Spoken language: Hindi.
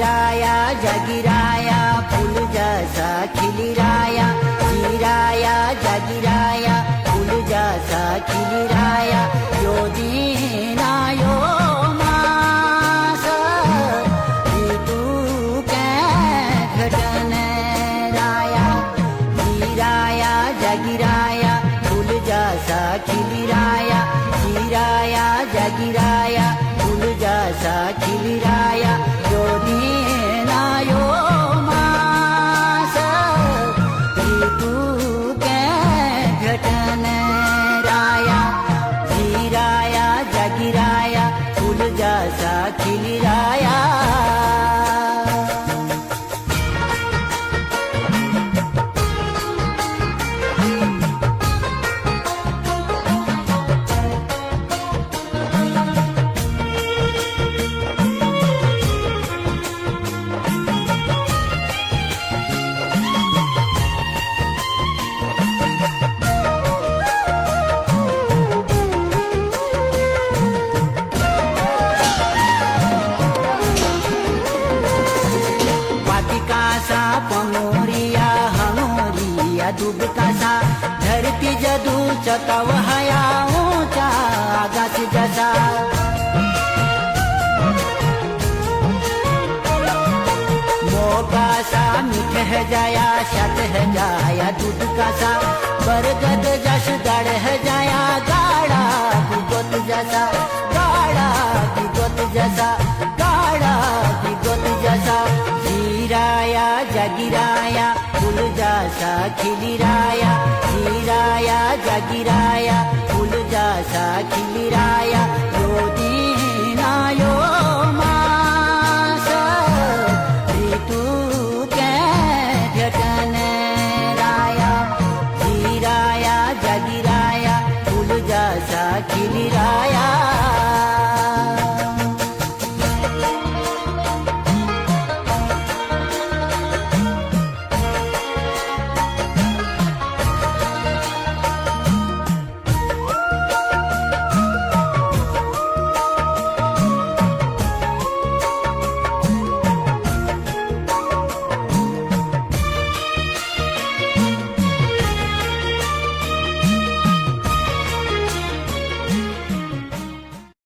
जीराया जगिराया फूल जैसा खिलिराया, जीराया जगिराया फूल जैसा खिलिराया, यो दीना यो मास ऋतु के घटन राया, जीराया जगिराया फूल जैसा खिलिराया, जीराया जगिराया फूल जैसा खिलिराया, यो दीना यो मास ऋतु के घटन राया, जीराया जगिराया फूल जैसा खिलिराया। सा पमोरिया हमोरिया दुबका सा, धरती जदू चकवहया ऊंचा आकाश जसा, मोका सा मीठ है जाया शत है जाया दूध का सा, बरगद जस गढ़ है जाया गाढ़ा गोत जसा, गाढ़ा गोत जसा, गाढ़ा गोत जसा, जीराया जगिराया फूल जैसा खिलिराया, जीराया जगिराया